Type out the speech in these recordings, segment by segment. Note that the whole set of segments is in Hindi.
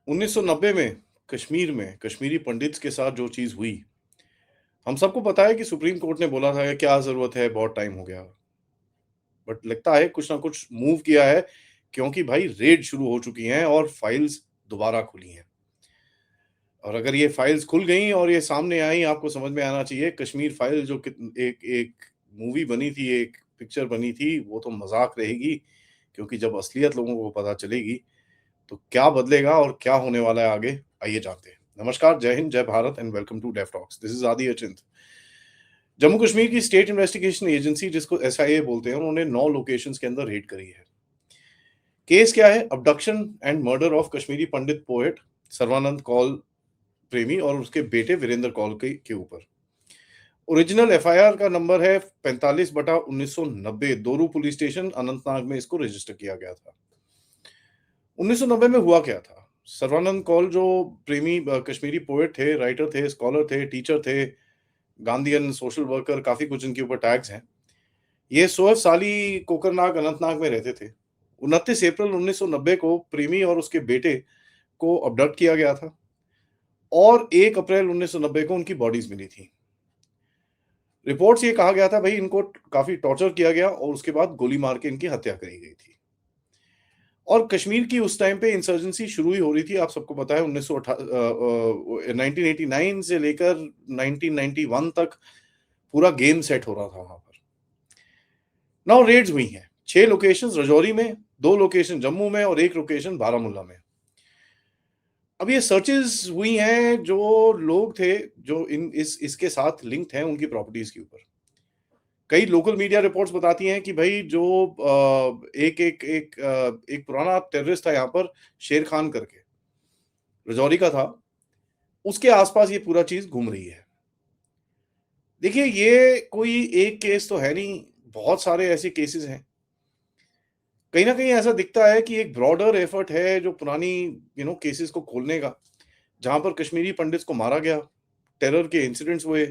1990 में कश्मीर में कश्मीरी पंडित्स के साथ जो चीज़ हुई, हम सबको पता है कि सुप्रीम कोर्ट ने बोला था कि क्या ज़रूरत है, बहुत टाइम हो गया। बट लगता है कुछ ना कुछ मूव किया है, क्योंकि भाई रेड शुरू हो चुकी हैं और फाइल्स दोबारा खुली हैं। और अगर ये फाइल्स खुल गई और ये सामने आई, आपको समझ में आना चाहिए कश्मीर फाइल जो कित एक एक मूवी बनी थी, एक पिक्चर बनी थी, वो तो मज़ाक रहेगी, क्योंकि जब असलियत लोगों को पता चलेगी, तो क्या बदलेगा और क्या होने वाला है आगे, आइए जानते हैं। नमस्कार, जय हिंद, जय Bharat and welcome to deaf talks. This is Adi Achint. Jammu Kashmir की स्टेट इन्वेस्टिगेशन एजेंसी, जिसको एसआईए बोलते हैं, उन्होंने 9 लोकेशंस के अंदर रेड करी है। केस क्या है? Abduction and murder of Kashmiri Pandit poet Sarwanand Kaul Premi और उसके बेटे वीरेंद्र कौल के ऊपर। ओरिजिनल एफआईआर का नंबर है 45/1990। दोरू पुलिस स्टेशन, अनंतनाग में इसको रजिस्टर किया गया था। 1990 में हुआ क्या था? सर्वानंद कौल जो प्रेमी कश्मीरी पोएट थे, राइटर थे, स्कॉलर थे, टीचर थे, गांधीयन, सोशल वर्कर, काफी कुछ इनके ऊपर टैग्स हैं। ये सोएब साली कोकरनाग, अनंतनाग में रहते थे। 29 अप्रैल 1990 को प्रेमी और उसके बेटे को अबडक्ट किया गया था और 1 अप्रैल 1990 को उनकी बॉडीज मिली थी। रिपोर्ट से ये कहा गया था भाई इनको काफी टॉर्चर किया गया और उसके बाद गोली मार के इनकी हत्या करी गई थी। और कश्मीर की उस टाइम पे इंसर्जेंसी शुरू ही हो रही थी, आप सबको पता है। 1989 से लेकर 1991 तक पूरा गेम सेट हो रहा था वहां पर। नाउ रेड्स हुई हैं 6 लोकेशंस रजौरी में, 2 लोकेशन जम्मू में और 1 लोकेशन बारामुल्ला में। अब ये सर्चेस हुई हैं जो लोग थे जो इसके साथ लिंक्ड हैं उनकी प्रॉपर्टीज के ऊपर। कई लोकल मीडिया रिपोर्ट्स बताती हैं कि भाई जो एक पुराना टेररिस्ट था यहाँ पर, शेर खान करके, रजौरी का था, उसके आसपास ये पूरा चीज घूम रही है। देखिए, ये कोई एक केस तो है नहीं, बहुत सारे ऐसे केसेस हैं। कहीं ना कहीं ऐसा दिखता है कि एक ब्रॉडर एफर्ट है जो पुरानी केसेस को खोलने का, जहां पर कश्मीरी पंडित्स को मारा गया, टेरर के इंसिडेंट्स हुए,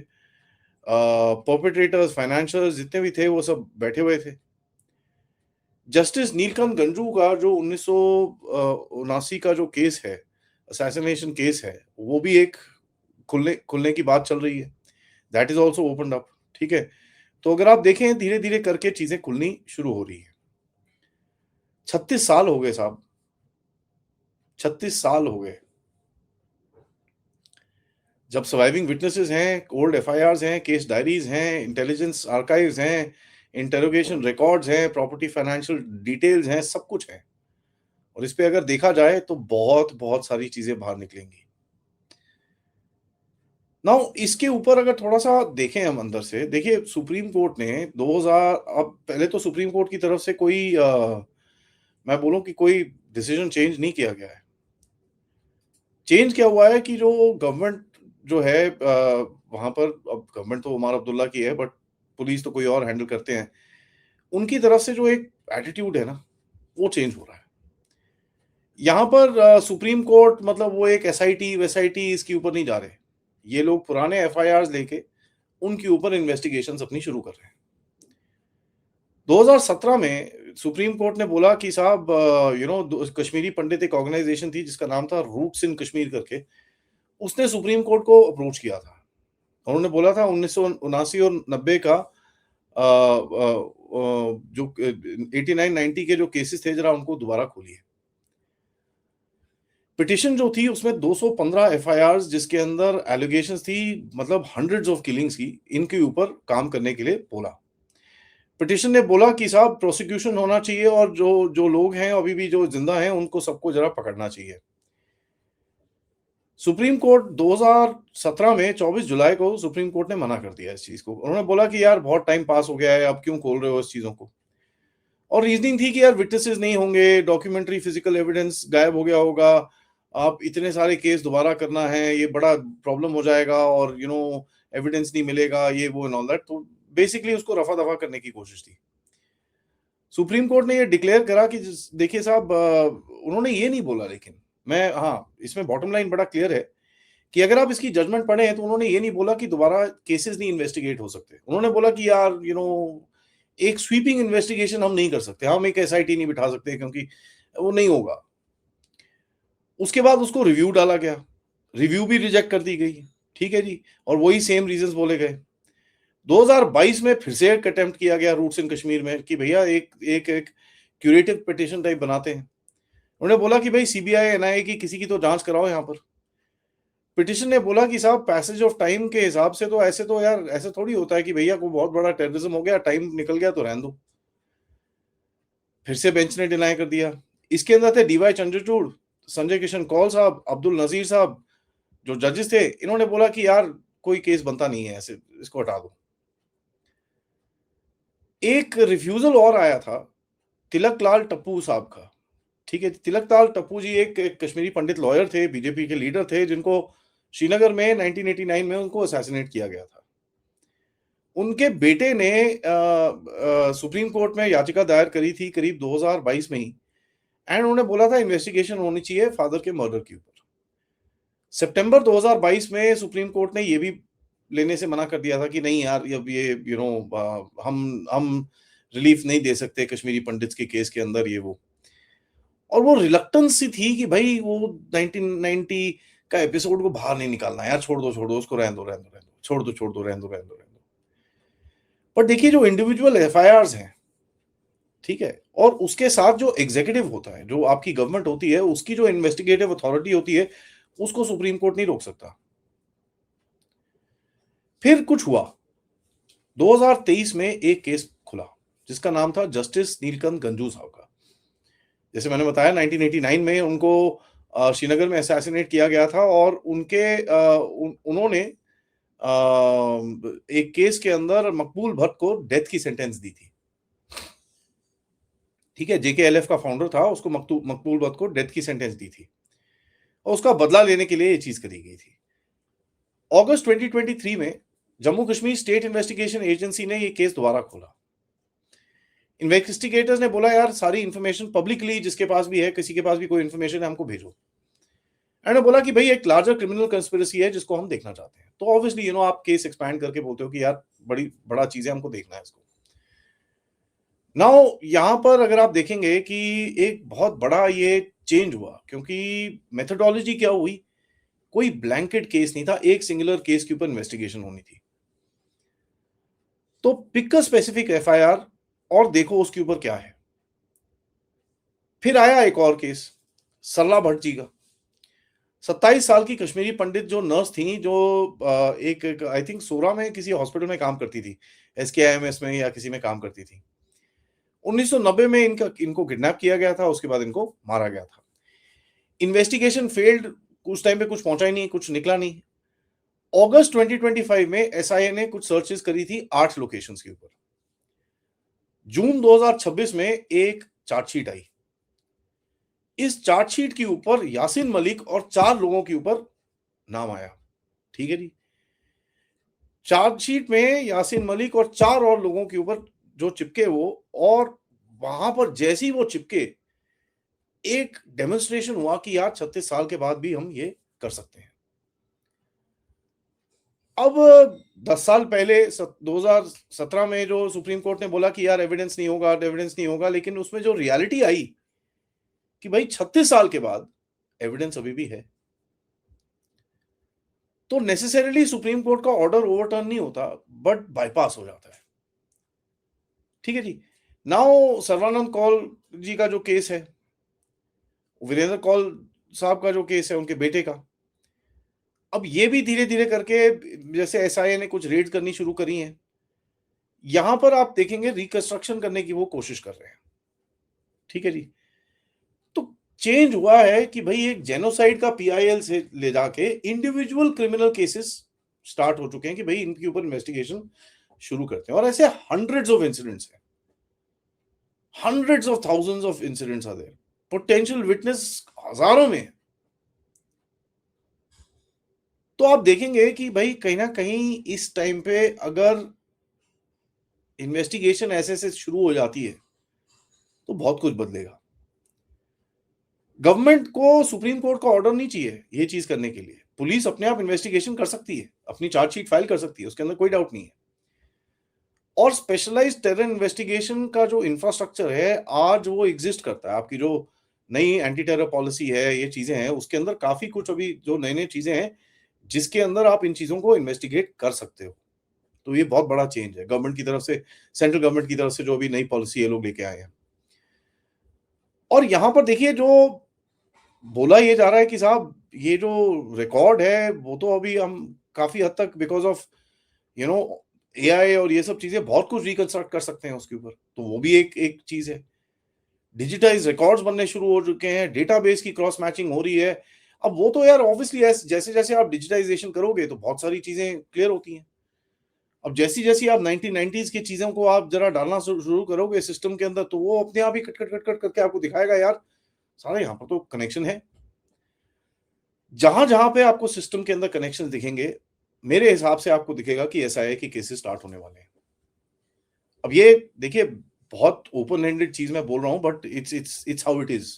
परपेट्रेटर्स, फाइनेंशियल्स जितने भी थे वो सब बैठे हुए थे। जस्टिस नीलकंठ गंजू का जो 1979 का जो केस है, असैसिनेशन केस है, वो भी एक खुलने खुलने की बात चल रही है। That is also opened up. ठीक है, तो अगर आप देखें धीरे धीरे करके चीजें खुलनी शुरू हो रही है। 36 साल हो गए साहब, 36 साल हो गए। जब सर्वाइविंग विटनेसेस हैं, ओल्ड एफआईआर्स हैं, केस डायरीज हैं, इंटेलिजेंस आर्काइव्स हैं, इंटेरोगेशन रिकॉर्ड्स हैं, प्रॉपर्टी फाइनेंशियल डिटेल्स हैं, सब कुछ है। और इस पे अगर देखा जाए तो बहुत बहुत सारी चीजें बाहर निकलेंगी। नाउ इसके ऊपर अगर थोड़ा सा देखें हम अंदर से, देखिए सुप्रीम कोर्ट ने 2000, अब पहले तो सुप्रीम कोर्ट की तरफ से कोई मैं बोलूं कि कोई डिसीजन चेंज नहीं किया गया है। चेंज क्या हुआ है कि जो गवर्नमेंट जो है वहां पर, अब गवर्नमेंट तो उमर अब्दुल्ला की है, बट पुलिस तो कोई और हैंडल करते हैं। उनकी तरफ से जो एक एटीट्यूड है ना, वो चेंज हो रहा है। यहाँ पर सुप्रीम कोर्ट मतलब वो एक एसआईटी वैसाईटी इसके ऊपर नहीं जा रहे। ये लोग पुराने एफआईआर लेके उनके ऊपर इन्वेस्टिगेशन अपनी शुरू कर रहे हैं। 2017 में सुप्रीम कोर्ट ने बोला कि साहब कश्मीरी पंडित, एक ऑर्गेनाइजेशन थी जिसका नाम था रूट्स इन कश्मीर करके, उसने सुप्रीम कोर्ट को अप्रोच किया था। उन्होंने बोला था 1979 और 90 का जो 89-90 के जो केसेस थे, जरा उनको दोबारा खोलिए। पिटिशन जो थी उसमें 215 एफआईआर्स, जिसके अंदर एलिगेशंस थी, मतलब हंड्रेड्स ऑफ किलिंग्स की, इनके ऊपर काम करने के लिए बोला। पिटिशन ने बोला कि साहब प्रोसिक्यूशन होना चाहिए और जो जो लोग हैं अभी भी जो जिंदा हैं उनको सबको जरा पकड़ना चाहिए। सुप्रीम कोर्ट 2017 में 24 जुलाई को सुप्रीम कोर्ट ने मना कर दिया इस चीज को। उन्होंने बोला कि यार बहुत टाइम पास हो गया है, अब क्यों खोल रहे हो इस चीजों को। और रीजनिंग थी कि यार विटनेसेस नहीं होंगे, डॉक्यूमेंट्री फिजिकल एविडेंस गायब हो गया होगा, आप इतने सारे केस दोबारा करना है, ये बड़ा प्रॉब्लम हो जाएगा और एविडेंस नहीं मिलेगा, ये वो एंड ऑल दैट। तो बेसिकली उसको रफा दफा करने की कोशिश थी। सुप्रीम कोर्ट ने ये डिक्लेयर करा कि देखिए साहब, उन्होंने ये नहीं बोला, लेकिन मैं, हाँ, इसमें बॉटम लाइन बड़ा क्लियर है कि अगर आप इसकी जजमेंट पढ़े हैं तो उन्होंने ये नहीं बोला कि दोबारा केसेस नहीं इन्वेस्टिगेट हो सकते। उन्होंने बोला कि यार एक स्वीपिंग इन्वेस्टिगेशन हम नहीं कर सकते, हम एक एसआईटी नहीं बिठा सकते, क्योंकि वो नहीं होगा। उसके बाद उसको रिव्यू डाला गया, रिव्यू भी रिजेक्ट कर दी गई, ठीक है जी, और वही सेम रीजंस बोले गए। 2022 में फिर से एक अटेम्प्ट किया गया रूट्स इन कश्मीर में कि भैया एक क्यूरेटिव पिटीशन टाइप बनाते हैं। उन्होंने बोला कि भाई सीबीआई एनआईए की किसी की तो जांच कराओ यहाँ पर। पिटीशन ने बोला कि साहब पैसेज ऑफ टाइम के हिसाब से तो यार ऐसे थोड़ी होता है कि भैया कोई बहुत बड़ा टेररिज्म हो गया, टाइम निकल गया तो रहने दो। फिर से बेंच ने डिनाई कर दिया। इसके अंदर थे डीवाई चंद्रचूड़, संजय किशन कौल साहब, अब्दुल नजीर साहब, जो जजेस थे। इन्होंने बोला कि यार कोई केस बनता नहीं है ऐसे, इसको हटा दो। एक रिफ्यूजल और आया था तिलक लाल टप्पू साहब का, ठीक है। तिलक लाल टप्पू जी एक कश्मीरी पंडित लॉयर थे, बीजेपी के लीडर थे, जिनको श्रीनगर में 1989 में उनको असैसिनेट किया गया था। उनके बेटे ने सुप्रीम कोर्ट में याचिका दायर करी थी करीब 2022 में ही, एंड उन्होंने बोला था इन्वेस्टिगेशन होनी चाहिए फादर के मर्डर के ऊपर। सितंबर 2022 में सुप्रीम कोर्ट ने ये भी लेने से मना कर दिया था कि नहीं यार, अब ये हम रिलीफ नहीं दे सकते कश्मीरी पंडित्स के केस के अंदर, ये वो। और वो रिलक्टेंस सी थी कि भाई वो 1990 का एपिसोड को बाहर नहीं निकालना यार, छोड़ दो उसको, रहने दो, छोड़ दो, रहने दो। पर देखिए जो इंडिविजुअल एफआईआर्स हैं, ठीक है, और उसके साथ जो एग्जीक्यूटिव होता है, जो आपकी गवर्नमेंट होती है, उसकी जो इन्वेस्टिगेटिव अथॉरिटी होती है, उसको सुप्रीम कोर्ट नहीं रोक सकता। फिर कुछ हुआ, 2023 में एक केस खुला जिसका नाम था जस्टिस नीलकंठ गंजू साहब का। जैसे मैंने बताया 1989 में उनको श्रीनगर में असैसिनेट किया गया था, और उन्होंने एक केस के अंदर मकबूल भट्ट को डेथ की सेंटेंस दी थी, ठीक है। जेकेएलएफ का फाउंडर था, उसको मकबूल भट्ट को डेथ की सेंटेंस दी थी, और उसका बदला लेने के लिए ये चीज करी गई थी। अगस्त 2023 में Jammu Kashmir state investigation agency ने ये केस दोबारा खोला। इन्वेस्टिगेटर्स ने बोला यार सारी इंफॉर्मेशन पब्लिकली जिसके पास भी है, किसी के पास भी कोई इंफॉर्मेशन है, हमको भेजो। एंड बोला कि भाई एक लार्जर क्रिमिनल कंस्पिरेसी है जिसको हम देखना चाहते हैं। तो ऑब्वियसली आप केस एक्सपैंड करके बोलते हो कि यार बड़ा चीज है, हमको देखना है इसको। नाउ यहां पर अगर आप देखेंगे कि एक बहुत बड़ा ये चेंज हुआ, क्योंकि मेथोडोलॉजी क्या हुई, कोई ब्लैंकेट केस नहीं था, एक सिंगुलर केस के ऊपर इन्वेस्टिगेशन होनी थी। तो पिक अ स्पेसिफिक एफआईआर और देखो उसके ऊपर क्या है। फिर आया एक और केस सरला भट्ट जी का। 27 साल की कश्मीरी पंडित जो नर्स थी, जो एक आई थिंक सोरा में किसी हॉस्पिटल में काम करती थी, एसकेआईएमएस में या किसी में काम करती थी। 1990 में इनको किडनैप किया गया था, उसके बाद इनको मारा गया था। इन्वेस्टिगेशन फेल्ड, उस टाइम पे कुछ पहुंचा ही नहीं, कुछ निकला नहीं। अगस्त 2025 में एसआईए ने कुछ सर्चेस करी थी 8 लोकेशंस के ऊपर। जून 2026 में एक चार्जशीट आई। इस चार्जशीट के ऊपर यासीन मलिक और 4 लोगों के ऊपर नाम आया, ठीक है जी। चार्जशीट में यासीन मलिक और 4 और लोगों के ऊपर जो चिपके वो, और वहां पर जैसे ही वो चिपके, एक डेमोन्स्ट्रेशन हुआ कि यार 36 साल के बाद भी हम ये कर सकते हैं। अब 10 साल पहले 2017 में जो सुप्रीम कोर्ट ने बोला कि यार एविडेंस नहीं होगा, लेकिन उसमें जो रियलिटी आई कि भाई 36 साल के बाद एविडेंस अभी भी है, तो नेसेसरीली सुप्रीम कोर्ट का ऑर्डर ओवरटर्न नहीं होता, बट बाईपास हो जाता है, ठीक है जी। नाउ सर्वानंद कौल जी का जो केस है, वीरेंद्र कौल साहब का जो केस है उनके बेटे का, अब ये भी धीरे धीरे करके जैसे एसआईए ने कुछ रेड करनी शुरू करी हैं, यहां पर आप देखेंगे रिकंस्ट्रक्शन करने की वो कोशिश कर रहे हैं, ठीक है जी। तो चेंज हुआ है कि भाई एक जेनोसाइड का पीआईएल से ले जाके इंडिविजुअल क्रिमिनल केसेस स्टार्ट हो चुके हैं कि भाई इनके ऊपर इन्वेस्टिगेशन शुरू करते हैं, और ऐसे हंड्रेड्स ऑफ इंसिडेंट्स हैं, hundreds of thousands of incidents are there, potential witness हजारों में। तो आप देखेंगे कि भाई कहीं ना कहीं इस टाइम पे अगर इन्वेस्टिगेशन ऐसे से शुरू हो जाती है तो बहुत कुछ बदलेगा। गवर्नमेंट को सुप्रीम कोर्ट का ऑर्डर नहीं चाहिए ये चीज करने के लिए। पुलिस अपने आप इन्वेस्टिगेशन कर सकती है, अपनी चार्जशीट फाइल कर सकती है, उसके अंदर कोई डाउट नहीं है। और स्पेशलाइज्ड टेरर इन्वेस्टिगेशन का जो इंफ्रास्ट्रक्चर है आज वो एग्जिस्ट करता है। आपकी जो नई एंटी टेरर पॉलिसी है, ये चीज़ें हैं, उसके अंदर काफ़ी कुछ अभी जो नई-नई चीज़ें हैं, जिसके अंदर आप इन चीज़ों को इन्वेस्टिगेट कर सकते हो। तो ये बहुत बड़ा चेंज है गवर्नमेंट की तरफ से, सेंट्रल गवर्नमेंट की तरफ से जो अभी नई पॉलिसी ये लोग लेके आए हैं। और यहाँ पर देखिए जो बोला ये जा रहा है कि साहब ये जो रिकॉर्ड है वो तो अभी हम काफ़ी हद तक because of you know AI और ये सब चीज़ें बहुत कुछ रिकंस्ट्रक्ट कर सकते हैं उसके ऊपर। तो वो भी एक एक चीज़ है। डिजिटाइज़ रिकॉर्ड्स बनने शुरू हो चुके हैं, डेटाबेस की क्रॉस मैचिंग हो रही है। अब वो तो यार ऑब्वियसली जैसे-जैसे आप डिजिटाइज़ेशन करोगे तो बहुत सारी चीज़ें क्लियर होती हैं। अब जैसी-जैसी आप 1990s की चीज़ों को आप ज़रा डालना शुरू करोगे सिस्टम के अंदर तो वो अपने आप ही कट, कट, कट, कट करके आपको दिखाएगा यार, साला यहाँ पर तो कनेक्शन है। जहाँ-जहाँ पे आपको सिस्टम के अंदर कनेक्शंस दिखेंगे, मेरे हिसाब से आपको दिखेगा कि एसआईए के केसेस स्टार्ट होने वाले हैं। अब ये देखिए बहुत ओपन एंडेड चीज़ मैं बोल रहा हूँ but it's how it is.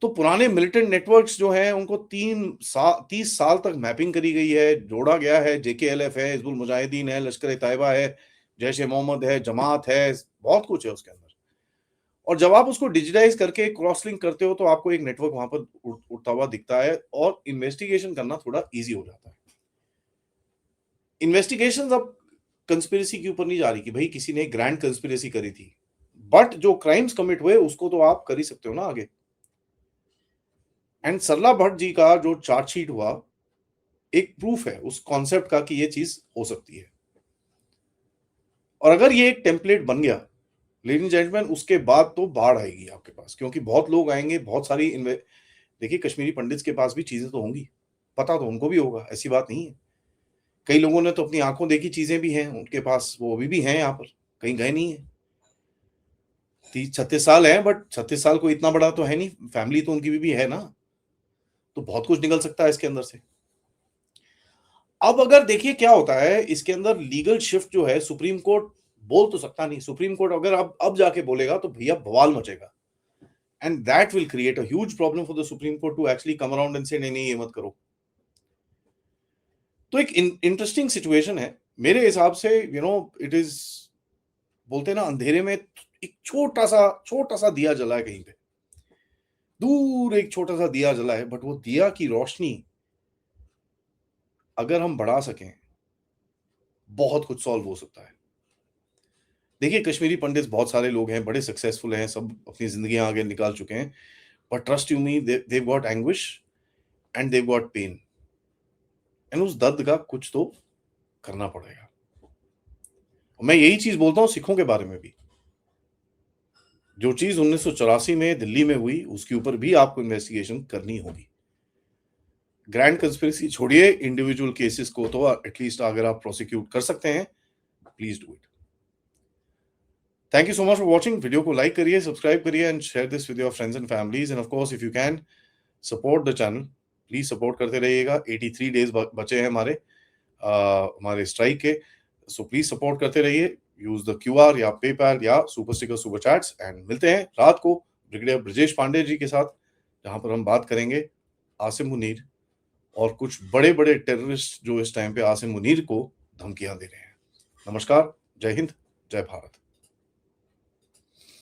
तो पुराने मिलिटेंट नेटवर्क्स जो हैं उनको 30 साल तक मैपिंग करी गई है, जोड़ा गया है, जेकेएलएफ है, हिज़्बुल मुजाहिदीन है, लश्कर-ए-तैयबा है, जैश-ए-मोहम्मद है, जमात है, बहुत कुछ है उसके अंदर। और जब आप उसको डिजिटाइज़ करके क्रॉस लिंक करते हो तो आपको एक नेटवर्क वहाँ पर उठता हुआ दिखता है और इन्वेस्टिगेशन करना थोड़ा ईज़ी हो जाता है। इन्वेस्टिगेशंस अब कंस्पिरेसी के ऊपर नहीं जा रही कि भई किसी ने ग्रैंड कंस्पिरेसी करी थी। बट जो क्राइम्स कमिट हुए उसको तो आप कर ही सकते हो ना आगे। एंड सरला भट्ट जी का जो चार्जशीट हुआ, एक प्रूफ है उस कॉन्सेप्ट का कि ये चीज़ हो सकती है। और अगर ये एक टेम्पलेट बन गया, लेडीज़ एंड जेंटलमैन उसके बाद तो बाढ़ आएगी आपके पास क्योंकि बहुत लोग आएँगे, बहुत सारी देखिए कश्मीरी पंडित्स के पास भी चीज़ें तो होंगी, पता तो उनको भी होगा, ऐसी बात नहीं है। कई लोगों ने तो अपनी आँखों देखी चीज़ें भी हैं उनके पास, वो अभी भी हैं यहाँ पर, कहीं गए नहीं हैं। 30-36 साल हैं बट 36 साल कोई इतना बड़ा तो है नहीं, फैमिली तो उनकी भी है ना, तो बहुत कुछ निकल सकता है इसके अंदर से। अब अगर देखिए क्या होता है, इसके अंदर लीगल शिफ्ट जो है सुप्रीम कोर्ट बोल तो सकता नहीं, सुप्रीम कोर्ट अगर अब जाके बोलेगा तो भैया बवाल मचेगा and that will create a huge problem for the supreme court to actually come around and say नहीं, ये मत करो। तो एक इंटरेस्टिंग सिचुएशन है। मेरे हिसाब से इट इज़ बोलते हैं ना अंधेरे में एक छोटा-सा दिया जला है कहीं पे। दूर एक छोटा-सा दिया जला है बट वो दिया की रोशनी अगर हम बढ़ा सकें, बहुत कुछ सॉल्व हो सकता है। देखिए कश्मीरी पंडित्स बहुत सारे लोग हैं, बड़े सक्सेसफुल हैं, सब अपनी ज़िंदगियाँ आगे निकाल चुके हैं। But trust you me they've got anguish and they've got pain and उस दर्द का कुछ तो करना पड़ेगा। मैं यही चीज़ बोलता हूँ सिखों के बारे में भी। जो चीज़ 1984 में दिल्ली में हुई, उसके ऊपर भी आपको इन्वेस्टिगेशन करनी होगी। ग्रैंड कंस्पिरेसी छोड़िए, इंडिविजुअल केसेस को तो एटलीस्ट अगर आप प्रोसिक्यूट कर सकते हैं, please do it. Thank you so much for watching. Video को लाइक करिए, सब्सक्राइब करिए and share this with your friends and families end of course if you can support the channel, please support करते रहिएगा। 83 डेज़ ब बचे हैं हमारे स्ट्राइक के, सो प्लीज़ सपोर्ट करते रहिए। यूज़ द क्यूआर या पेपैल या super sticker, super chats and मिलते हैं रात को ब्रिगेडियर ब्रजेश पांडे जी के साथ, जहाँ पर हम बात करेंगे आसिम मुनीर और कुछ बड़े-बड़े टेररिस्ट जो इस टाइम पे आसिम मुनीर को धमकियाँ दे रहे हैं। नमस्कार, जय हिंद, जय भारत।